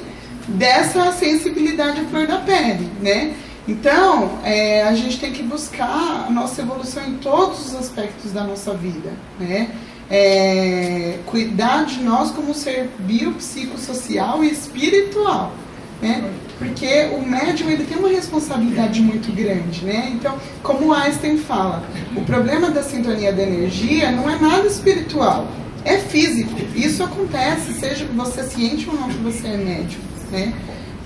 dessa sensibilidade à flor da pele, né? Então, a gente tem que buscar a nossa evolução em todos os aspectos da nossa vida, né? Cuidar de nós como ser biopsicossocial e espiritual, né? Porque o médium, ele tem uma responsabilidade muito grande, né? Então, como Einstein fala, o problema da sintonia da energia não é nada espiritual, é físico. Isso acontece, seja você ciente ou não que você é médium, né?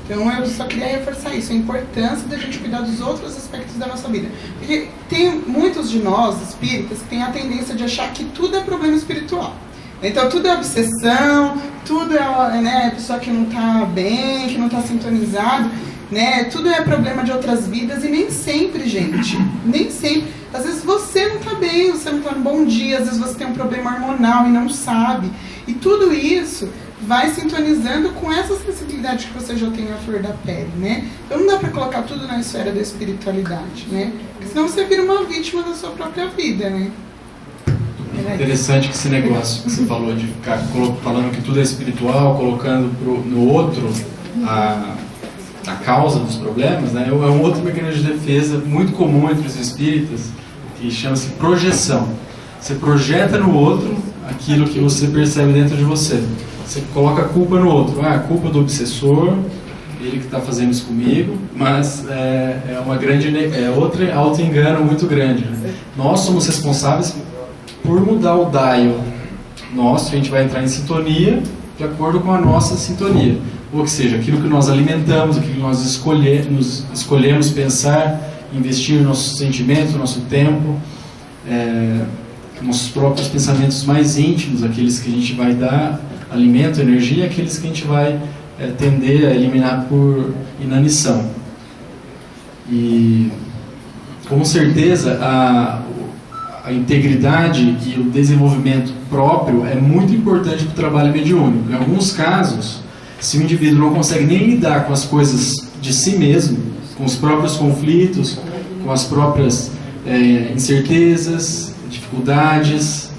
Então eu só queria reforçar isso, a importância da gente cuidar dos outros aspectos da nossa vida. Porque tem muitos de nós, espíritas, que têm a tendência de achar que tudo é problema espiritual. Então tudo é obsessão, tudo é, né, pessoa que não está bem, que não está sintonizado, né? Tudo é problema de outras vidas e nem sempre, gente. Nem sempre. Às vezes você não está bem, você não está no bom dia, às vezes você tem um problema hormonal e não sabe. E tudo isso vai sintonizando com essa sensibilidade que você já tem na flor da pele, né? Então não dá para colocar tudo na esfera da espiritualidade, né? Porque senão você vira uma vítima da sua própria vida, né? Interessante que esse negócio que você falou de ficar falando que tudo é espiritual, colocando no outro a causa dos problemas, né? É um outro mecanismo de defesa muito comum entre os espíritas, que chama-se projeção. Você projeta no outro aquilo que você percebe dentro de você. Você coloca a culpa no outro. A culpa do obsessor, ele que está fazendo isso comigo, mas outro auto-engano muito grande, né? Nós somos responsáveis por mudar o dial nosso, a gente vai entrar em sintonia de acordo com a nossa sintonia. Ou seja, aquilo que nós alimentamos, aquilo que nós escolhemos pensar, investir nossos sentimentos, nosso tempo, nossos próprios pensamentos mais íntimos, aqueles que a gente vai dar alimento, energia, aqueles que a gente vai tender a eliminar por inanição. E com certeza a integridade e o desenvolvimento próprio é muito importante para o trabalho mediúnico. Em alguns casos, se o indivíduo não consegue nem lidar com as coisas de si mesmo, com os próprios conflitos, com as próprias incertezas, dificuldades,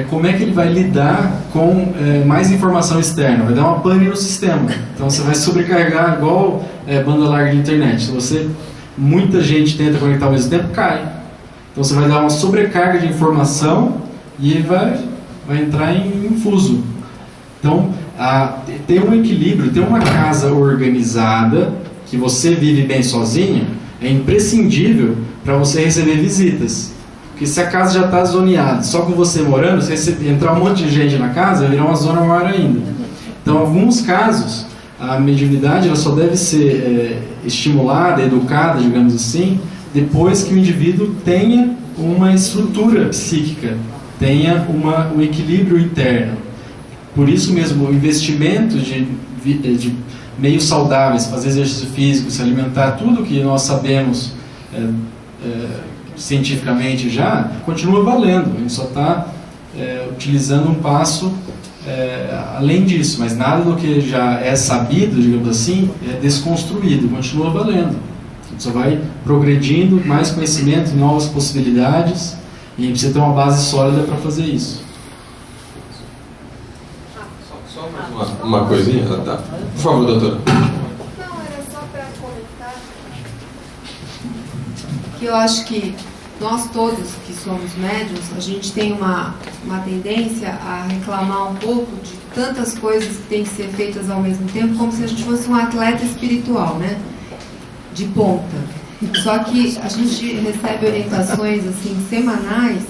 como é que ele vai lidar com mais informação externa? Vai dar uma pane no sistema. Então você vai sobrecarregar igual banda larga de internet. Se muita gente tenta conectar ao mesmo tempo, cai. Então você vai dar uma sobrecarga de informação e ele vai entrar em infuso. Então, ter um equilíbrio, ter uma casa organizada, que você vive bem sozinho, é imprescindível para você receber visitas. Porque se a casa já está zoneada, só com você morando, se você entrar um monte de gente na casa, vai virar uma zona maior ainda. Então, em alguns casos, a mediunidade ela só deve ser estimulada, educada, digamos assim, depois que o indivíduo tenha uma estrutura psíquica, tenha um equilíbrio interno. Por isso mesmo, o investimento de meios saudáveis, fazer exercício físico, se alimentar, tudo que nós sabemos cientificamente já, continua valendo. A gente só está utilizando um passo além disso, mas nada do que já é sabido, digamos assim, é desconstruído, continua valendo. A gente só vai progredindo, mais conhecimento, novas possibilidades, e precisa ter uma base sólida para fazer isso. Só mais uma coisinha, tá? Por favor, doutora. Não, era só para comentar que eu acho que nós todos que somos médiuns, a gente tem uma tendência a reclamar um pouco de tantas coisas que têm que ser feitas ao mesmo tempo, como se a gente fosse um atleta espiritual, né? De ponta. Só que a gente recebe orientações assim semanais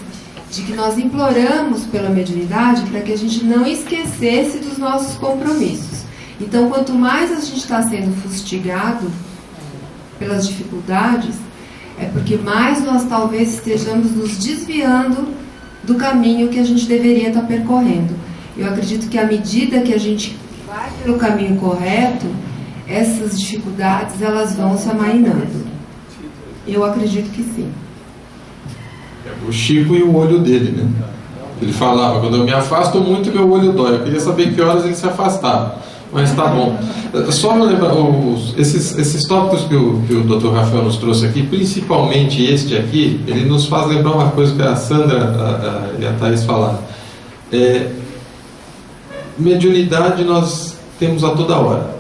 de que nós imploramos pela mediunidade para que a gente não esquecesse dos nossos compromissos. Então, quanto mais a gente está sendo fustigado pelas dificuldades, é porque mais nós talvez estejamos nos desviando do caminho que a gente deveria estar percorrendo. Eu acredito que à medida que a gente vai pelo caminho correto, essas dificuldades elas vão se amainando. Eu acredito que sim. O Chico e o olho dele, né? Ele falava, quando eu me afasto muito, meu olho dói. Eu queria saber que horas ele se afastava. Mas tá bom. Só para lembrar, esses tópicos que o Dr. Rafael nos trouxe aqui, principalmente este aqui, ele nos faz lembrar uma coisa que a Sandra e a Thaís falaram. Mediunidade nós temos a toda hora,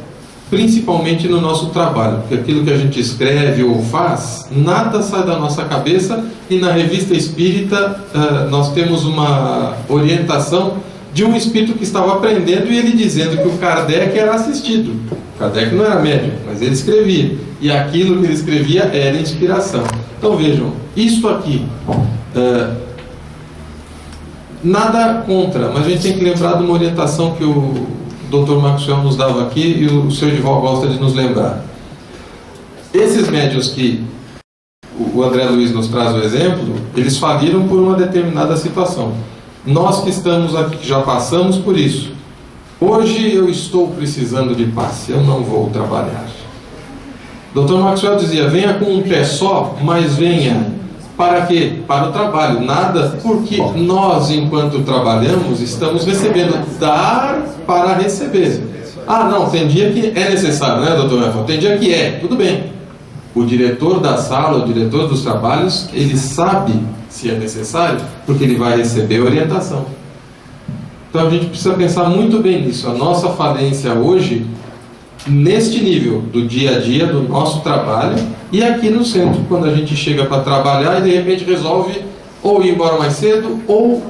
principalmente no nosso trabalho, porque aquilo que a gente escreve ou faz, nada sai da nossa cabeça, e na Revista Espírita nós temos uma orientação de um espírito que estava aprendendo e ele dizendo que o Kardec era assistido. O Kardec não era médium, mas ele escrevia, e aquilo que ele escrevia era inspiração. Então vejam, isso aqui, nada contra, mas a gente tem que lembrar de uma orientação que o Dr. Maxwell nos dava aqui e o seu Edival gosta de nos lembrar. Esses médiuns que o André Luiz nos traz o exemplo, eles faliram por uma determinada situação. Nós que estamos aqui, que já passamos por isso, hoje eu estou precisando de paz, eu não vou trabalhar. Dr. Maxwell dizia, venha com um pé só, mas venha para quê? Para o trabalho, nada, porque nós, enquanto trabalhamos, estamos recebendo, dar para receber. Ah, não, tem dia que é necessário, né, doutor Rafael? Tem dia que é, tudo bem. O diretor da sala, o diretor dos trabalhos, ele sabe se é necessário, porque ele vai receber orientação. Então a gente precisa pensar muito bem nisso. A nossa falência hoje, neste nível do dia a dia, do nosso trabalho, e aqui no centro, quando a gente chega para trabalhar e de repente resolve ou ir embora mais cedo ou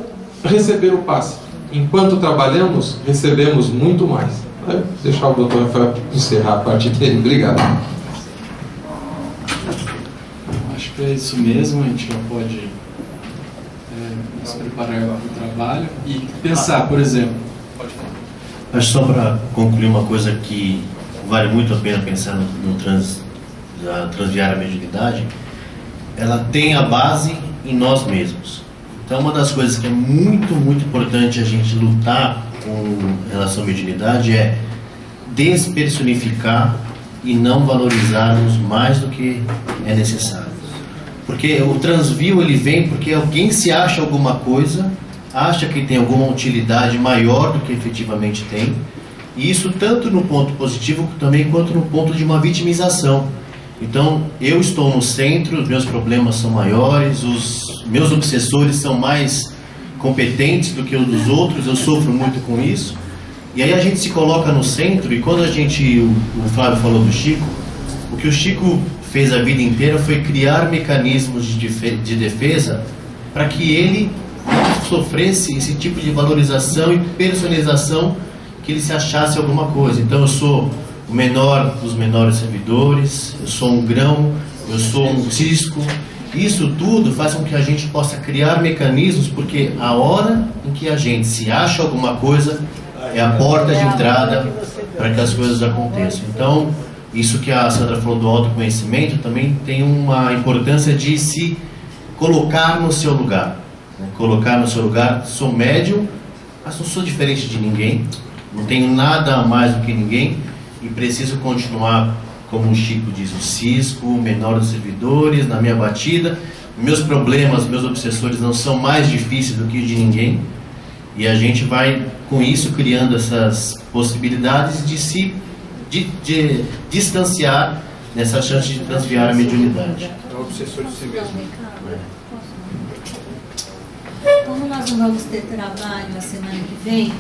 receber o passe. Enquanto trabalhamos, recebemos muito mais. Vou deixar o doutor Rafael encerrar a parte dele. Obrigado. Acho que é isso mesmo, a gente já pode nos preparar para o trabalho e pensar, por exemplo. Acho só para concluir uma coisa que vale muito a pena pensar no transviar a mediunidade, ela tem a base em nós mesmos. Então uma das coisas que é muito, muito importante a gente lutar com relação à mediunidade é despersonificar e não valorizarmos mais do que é necessário. Porque o transvio ele vem porque alguém se acha alguma coisa, acha que tem alguma utilidade maior do que efetivamente tem, e isso tanto no ponto positivo também quanto no ponto de uma vitimização. Então eu estou no centro, os meus problemas são maiores, os meus obsessores são mais competentes do que os dos outros, eu sofro muito com isso, e aí a gente se coloca no centro. E quando o Flávio falou do Chico, o que o Chico fez a vida inteira foi criar mecanismos de defesa para que ele não sofresse esse tipo de valorização e personalização, que ele se achasse alguma coisa. Então eu sou o menor dos menores servidores, eu sou um grão, eu sou um cisco, Isso tudo faz com que a gente possa criar mecanismos, porque a hora em que a gente se acha alguma coisa é a porta de entrada para que as coisas aconteçam. Então, isso que a Sandra falou do autoconhecimento também tem uma importância de se colocar no seu lugar. Né? Colocar no seu lugar, sou médium, mas não sou diferente de ninguém, não tenho nada a mais do que ninguém e preciso continuar, como o Chico diz, o cisco, o menor dos servidores, na minha batida. Meus problemas, meus obsessores não são mais difíceis do que os de ninguém. E a gente vai, com isso, criando essas possibilidades de se de distanciar nessa chance de transviar a mediunidade. É o obsessor de si mesmo. Como nós não vamos ter trabalho a semana que vem,